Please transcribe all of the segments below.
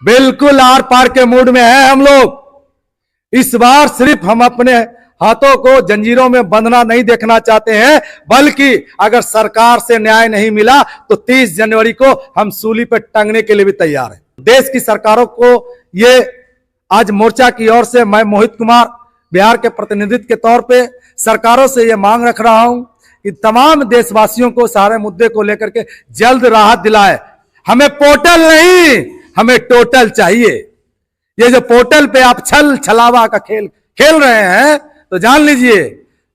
बिल्कुल आर पार के मूड में है हम लोग। इस बार सिर्फ हम अपने हाथों को जंजीरों में बंधना नहीं देखना चाहते हैं, बल्कि अगर सरकार से न्याय नहीं मिला तो 30 जनवरी को हम सूली पर टंगने के लिए भी तैयार हैं। देश की सरकारों को ये आज मोर्चा की ओर से मैं मोहित कुमार बिहार के प्रतिनिधित्व के तौर पे सरकारों से ये मांग रख रहा हूं कि तमाम देशवासियों को सारे मुद्दे को लेकर के जल्द राहत दिलाए। हमें पोर्टल नहीं, हमें टोटल चाहिए। ये जो पोर्टल पे आप छल छलावा का खेल खेल रहे हैं तो जान लीजिए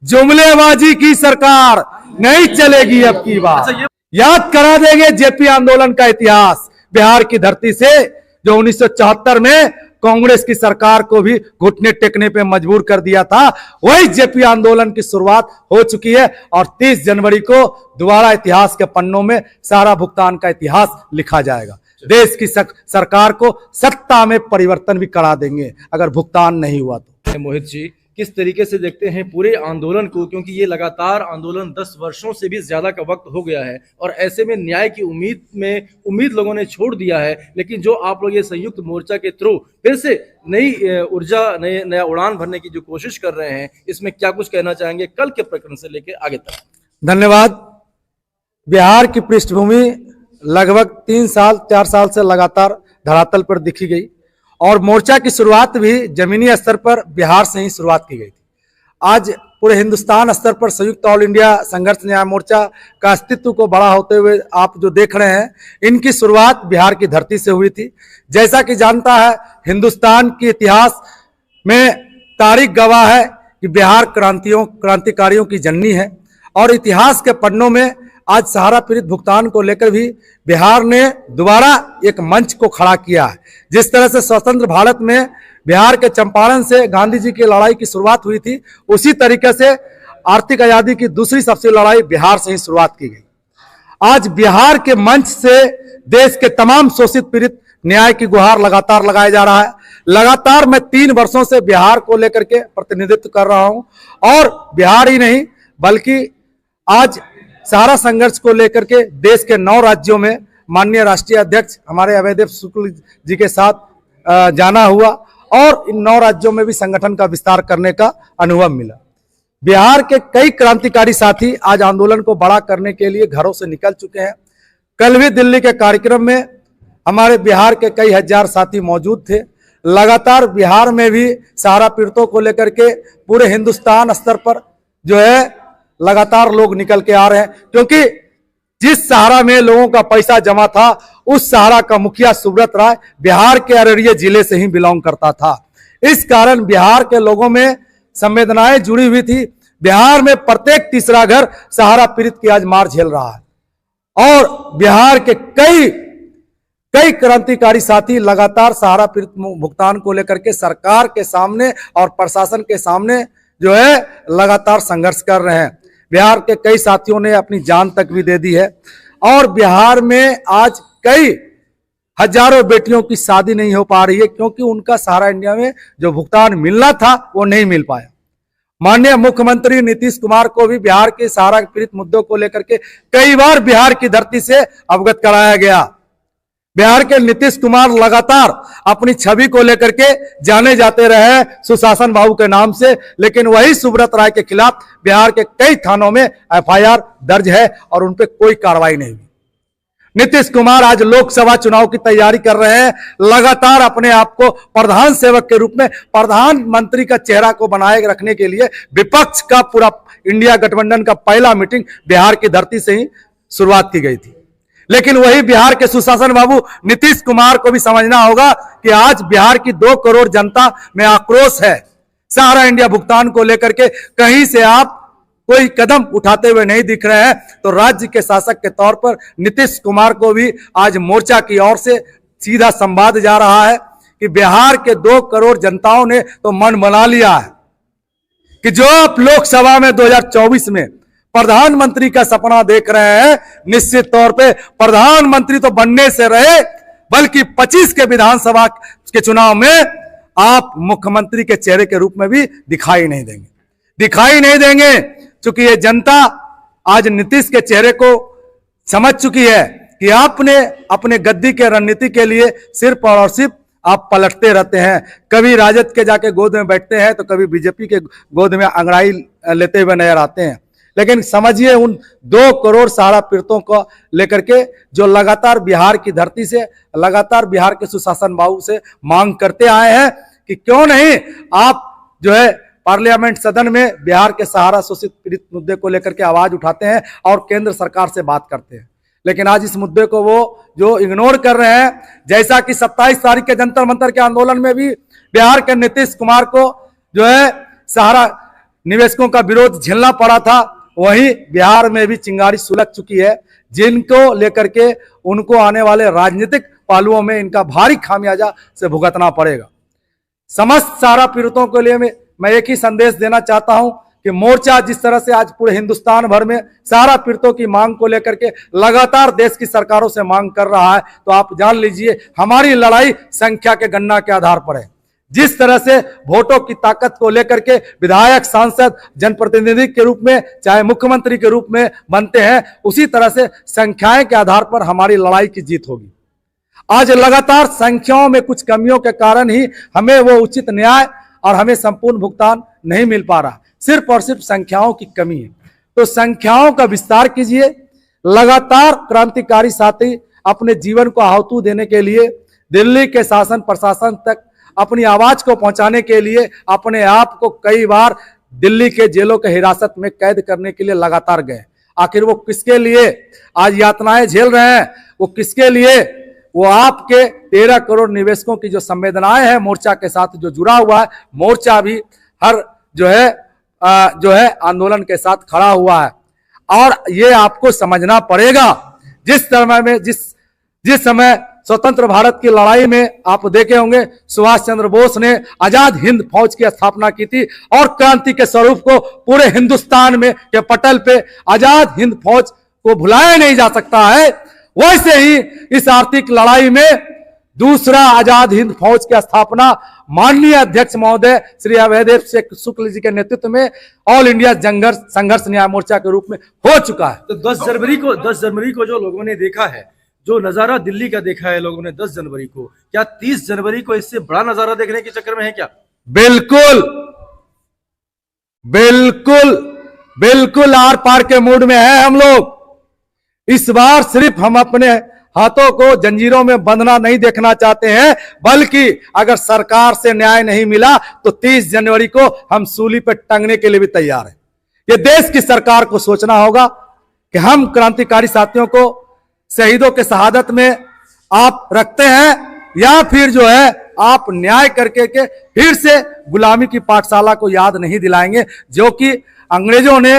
जुमलेबाजी की सरकार नहीं चलेगी अब की बार। याद करा देंगे जेपी आंदोलन का इतिहास बिहार की धरती से, जो 1974 में कांग्रेस की सरकार को भी घुटने टेकने पे मजबूर कर दिया था। वही जेपी आंदोलन की शुरुआत हो चुकी है और 30 जनवरी को दोबारा इतिहास के पन्नों में सारा भुगतान का इतिहास लिखा जाएगा। देश की सरकार को सत्ता में परिवर्तन भी करा देंगे अगर भुगतान नहीं हुआ तो। मोहित जी, किस तरीके से देखते हैं पूरे आंदोलन को, क्योंकि ये लगातार आंदोलन 10 वर्षों से भी ज्यादा का वक्त हो गया है और ऐसे में न्याय की उम्मीद लोगों ने छोड़ दिया है, लेकिन जो आप लोग ये संयुक्त मोर्चा के थ्रू फिर से नई ऊर्जा नया उड़ान भरने की जो कोशिश कर रहे हैं, इसमें क्या कुछ कहना चाहेंगे कल के प्रकरण से लेकर आगे तक? धन्यवाद। बिहार की पृष्ठभूमि लगभग 4 साल से लगातार धरातल पर दिखी गई और मोर्चा की शुरुआत भी जमीनी स्तर पर बिहार से ही शुरुआत की गई थी। आज पूरे हिंदुस्तान स्तर पर संयुक्त ऑल इंडिया संघर्ष न्याय मोर्चा का अस्तित्व को बड़ा होते हुए आप जो देख रहे हैं, इनकी शुरुआत बिहार की धरती से हुई थी। जैसा कि जानता है हिंदुस्तान के इतिहास में तारीख गवाह है कि बिहार क्रांतिकारियों की जननी है और इतिहास के पन्नों में आज सहारा पीड़ित भुगतान को लेकर भी बिहार ने दोबारा एक मंच को खड़ा किया है। जिस तरह से स्वतंत्र भारत में बिहार के चंपारण से गांधी जी की लड़ाई की शुरुआत हुई थी, उसी तरीके से आर्थिक आजादी की दूसरी सबसे लड़ाई बिहार से ही शुरुआत की गई। आज बिहार के मंच से देश के तमाम शोषित पीड़ित न्याय की गुहार लगातार लगाया जा रहा है। लगातार मैं 3 वर्षों से बिहार को लेकर के प्रतिनिधित्व कर रहा हूं और बिहार ही नहीं बल्कि आज सहारा संघर्ष को लेकर के देश के 9 राज्यों में माननीय राष्ट्रीय अध्यक्ष हमारे अभयदेव शुक्ल जी के साथ जाना हुआ और इन 9 राज्यों में भी संगठन का विस्तार करने का अनुभव मिला। बिहार के कई क्रांतिकारी साथी आज आंदोलन को बड़ा करने के लिए घरों से निकल चुके हैं। कल भी दिल्ली के कार्यक्रम में हमारे बिहार के कई हजार साथी मौजूद थे। लगातार बिहार में भी सहारा पीड़ितों को लेकर के पूरे हिंदुस्तान स्तर पर जो है लगातार लोग निकल के आ रहे हैं, क्योंकि जिस सहारा में लोगों का पैसा जमा था उस सहारा का मुखिया सुब्रत राय बिहार के अररिया जिले से ही बिलोंग करता था। इस कारण बिहार के लोगों में संवेदनाएं जुड़ी हुई थी। बिहार में प्रत्येक तीसरा घर सहारा पीड़ित की आज मार झेल रहा है और बिहार के कई क्रांतिकारी साथी लगातार सहारा पीड़ित भुगतान को लेकर के सरकार के सामने और प्रशासन के सामने जो है लगातार संघर्ष कर रहे हैं। बिहार के कई साथियों ने अपनी जान तक भी दे दी है और बिहार में आज कई हजारों बेटियों की शादी नहीं हो पा रही है, क्योंकि उनका सहारा इंडिया में जो भुगतान मिलना था वो नहीं मिल पाया। माननीय मुख्यमंत्री नीतीश कुमार को भी बिहार के सहारा पीड़ित मुद्दों को लेकर के कई बार बिहार की धरती से अवगत कराया गया। बिहार के नीतीश कुमार लगातार अपनी छवि को लेकर के जाने जाते रहे सुशासन बाबू के नाम से, लेकिन वही सुब्रत राय के खिलाफ बिहार के कई थानों में एफआईआर दर्ज है और उन पर कोई कार्रवाई नहीं हुई। नीतीश कुमार आज लोकसभा चुनाव की तैयारी कर रहे हैं। लगातार अपने आप को प्रधान सेवक के रूप में प्रधानमंत्री का चेहरा को बनाए रखने के लिए विपक्ष का पूरा इंडिया गठबंधन का पहला मीटिंग बिहार की धरती से ही शुरुआत की गई थी। लेकिन वही बिहार के सुशासन बाबू नीतीश कुमार को भी समझना होगा कि आज बिहार की 2 करोड़ जनता में आक्रोश है। सहारा इंडिया भुगतान को लेकर के कहीं से आप कोई कदम उठाते हुए नहीं दिख रहे हैं, तो राज्य के शासक के तौर पर नीतीश कुमार को भी आज मोर्चा की ओर से सीधा संवाद जा रहा है कि बिहार के 2 करोड़ जनताओं ने तो मन बना लिया है कि जो आप लोकसभा में 2024 में प्रधानमंत्री का सपना देख रहे हैं, निश्चित तौर पे प्रधानमंत्री तो बनने से रहे बल्कि 25 के विधानसभा के चुनाव में आप मुख्यमंत्री के चेहरे के रूप में भी दिखाई नहीं देंगे। चूंकि ये जनता आज नीतीश के चेहरे को समझ चुकी है कि आपने अपने गद्दी के रणनीति के लिए सिर्फ और सिर्फ आप पलटते रहते हैं। कभी राजद के जाके गोद में बैठते हैं तो कभी बीजेपी के गोद में अंगड़ाई लेते हुए नजर आते हैं। लेकिन समझिए उन 2 करोड़ सहारा पीड़ितों को लेकर के जो लगातार बिहार की धरती से, लगातार बिहार के सुशासन बाबू से मांग करते आए हैं कि क्यों नहीं आप जो है पार्लियामेंट सदन में बिहार के सहारा शोषित पीड़ित मुद्दे को लेकर के आवाज उठाते हैं और केंद्र सरकार से बात करते हैं। लेकिन आज इस मुद्दे को वो जो इग्नोर कर रहे हैं, जैसा कि 27 तारीख के जंतर मंतर के आंदोलन में भी बिहार के नीतीश कुमार को जो है सहारा निवेशकों का विरोध झेलना पड़ा था, वहीं बिहार में भी चिंगारी सुलग चुकी है, जिनको लेकर के उनको आने वाले राजनीतिक पहलुओं में इनका भारी खामियाजा से भुगतना पड़ेगा। समस्त सहारा पीड़ितों के लिए मैं एक ही संदेश देना चाहता हूं कि मोर्चा जिस तरह से आज पूरे हिंदुस्तान भर में सहारा पीड़ितों की मांग को लेकर के लगातार देश की सरकारों से मांग कर रहा है, तो आप जान लीजिए हमारी लड़ाई संख्या के गणना के आधार पर है। जिस तरह से वोटों की ताकत को लेकर के विधायक, सांसद, जनप्रतिनिधि के रूप में चाहे मुख्यमंत्री के रूप में बनते हैं, उसी तरह से संख्याएं के आधार पर हमारी लड़ाई की जीत होगी। आज लगातार संख्याओं में कुछ कमियों के कारण ही हमें वो उचित न्याय और हमें संपूर्ण भुगतान नहीं मिल पा रहा, सिर्फ और सिर्फ संख्याओं की कमी है। तो संख्याओं का विस्तार कीजिए। लगातार क्रांतिकारी साथी अपने जीवन को आहुति देने के लिए दिल्ली के शासन प्रशासन तक अपनी आवाज को पहुंचाने के लिए अपने आप को कई बार दिल्ली के जेलों के हिरासत में कैद करने के लिए लगातार गए। आखिर वो किसके लिए आज यातनाएं झेल रहे हैं? वो किसके लिए? वो आपके 13 करोड़ निवेशकों की जो संवेदनाएं हैं मोर्चा के साथ जो जुड़ा हुआ है, मोर्चा भी हर जो है आंदोलन के साथ खड़ा हुआ है। और ये आपको समझना पड़ेगा, जिस समय स्वतंत्र भारत की लड़ाई में आप देखे होंगे सुभाष चंद्र बोस ने आजाद हिंद फौज की स्थापना की थी और क्रांति के स्वरूप को पूरे हिंदुस्तान में के पटल पे आजाद हिंद फौज को भुलाया नहीं जा सकता है। वैसे ही इस आर्थिक लड़ाई में दूसरा आजाद हिंद फौज की स्थापना माननीय अध्यक्ष महोदय श्री अभयदेव शुक्ल जी के नेतृत्व में ऑल इंडिया संघर्ष न्याय मोर्चा के रूप में हो चुका है। तो 10 जनवरी को जो लोगों ने देखा है, जो नजारा दिल्ली का देखा है लोगों ने 10 जनवरी को, क्या 30 जनवरी को इससे बड़ा नजारा देखने के चक्कर में है क्या? बिल्कुल बिल्कुल बिल्कुल आर पार के मूड में है हम लोग। इस बार सिर्फ हम अपने हाथों को जंजीरों में बंधना नहीं देखना चाहते हैं, बल्कि अगर सरकार से न्याय नहीं मिला तो 30 जनवरी को हम सूली पर टंगने के लिए भी तैयार हैं। ये देश की सरकार को सोचना होगा कि हम क्रांतिकारी साथियों को शहीदों के शहादत में आप रखते हैं या फिर जो है आप न्याय करके के फिर से गुलामी की पाठशाला को याद नहीं दिलाएंगे, जो कि अंग्रेजों ने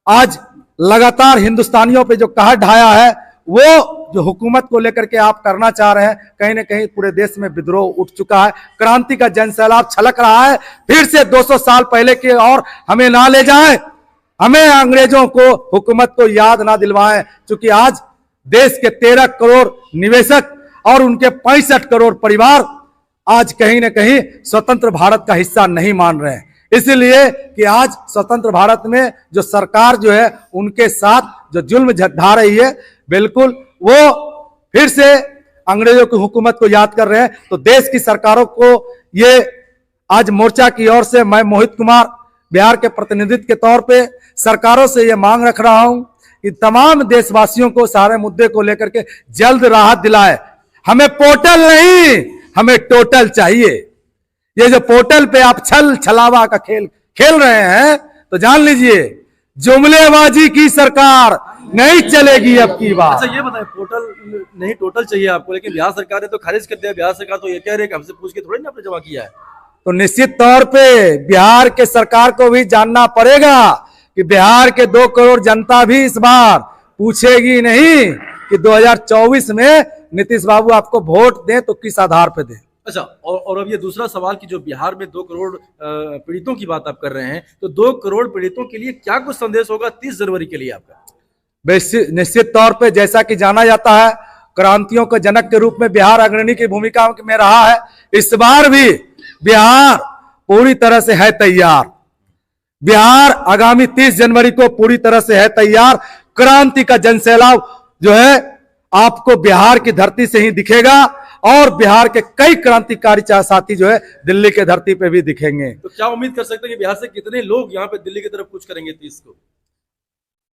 आज लगातार हिंदुस्तानियों पे जो कहर ढाया है, वो जो हुकूमत को लेकर के आप करना चाह रहे हैं, कहीं ना कहीं पूरे देश में विद्रोह उठ चुका है। क्रांति का जनसैलाब छलक रहा है। फिर से 200 साल पहले के और हमें ना ले जाएं, हमें अंग्रेजों को हुकूमत को याद ना दिलवाएं, क्योंकि आज देश के 13 करोड़ निवेशक और उनके 65 करोड़ परिवार आज कहीं ना कहीं स्वतंत्र भारत का हिस्सा नहीं मान रहे हैं। इसलिए कि आज स्वतंत्र भारत में जो सरकार जो है उनके साथ जो जुल्म ढा रही है, बिल्कुल वो फिर से अंग्रेजों की हुकूमत को याद कर रहे हैं। तो देश की सरकारों को ये आज मोर्चा की ओर से मैं मोहित कुमार बिहार के प्रतिनिधित्व के तौर पे सरकारों से ये मांग रख रहा हूं कि तमाम देशवासियों को सारे मुद्दे को लेकर के जल्द राहत दिलाए। हमें पोर्टल नहीं, हमें टोटल चाहिए। ये जो पोर्टल पे आप छल छलावा का खेल रहे हैं, तो जान लीजिए जुमलेबाजी की सरकार नहीं चलेगी अब की बात। अच्छा ये बताएं, पोर्टल नहीं टोटल चाहिए आपको, लेकिन बिहार सरकार ने तो खारिज कर दिया। बिहार सरकार तो ये कह रही है कि हमसे पूछ के थोड़ी ना आपने जमा किया है। तो निश्चित तौर पे बिहार के सरकार को भी जानना पड़ेगा कि बिहार के 2 करोड़ जनता भी इस बार पूछेगी नहीं कि 2024 में नीतीश बाबू आपको वोट दें तो किस आधार पे दें। अच्छा, और अब ये दूसरा सवाल कि जो बिहार में 2 करोड़ पीड़ितों की बात आप कर रहे हैं, तो 2 करोड़ पीड़ितों के लिए क्या कुछ संदेश होगा 30 जनवरी के लिए आपका? निश्चित तौर पे जैसा कि जाना जाता है क्रांतियों के जनक के रूप में बिहार अग्रणी की भूमिका में रहा है, इस बार भी बिहार पूरी तरह से है तैयार। बिहार आगामी 30 जनवरी को पूरी तरह से है तैयार। क्रांति का जनसैलाब जो है आपको बिहार की धरती से ही दिखेगा और बिहार के कई क्रांतिकारी साथी जो है दिल्ली के धरती पे भी दिखेंगे। तो क्या उम्मीद कर सकते हैं कि बिहार से कितने लोग यहाँ पे दिल्ली की तरफ कुछ करेंगे 30 को?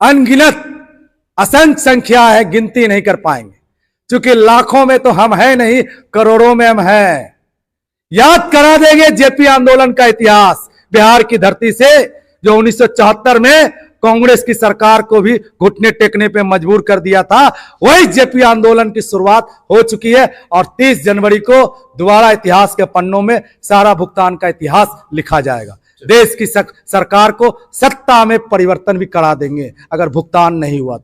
अनगिनत असंख्य संख्या है, गिनती नहीं कर पाएंगे, क्योंकि लाखों में तो हम है नहीं, करोड़ों में हम हैं। याद करा देंगे जेपी आंदोलन का इतिहास, बिहार की धरती से जो 1974 में कांग्रेस की सरकार को भी घुटने टेकने पे मजबूर कर दिया था, वही जेपी आंदोलन की शुरुआत हो चुकी है और 30 जनवरी को दोबारा इतिहास के पन्नों में सारा भुगतान का इतिहास लिखा जाएगा। देश की सरकार को सत्ता में परिवर्तन भी करा देंगे अगर भुगतान नहीं हुआ तो।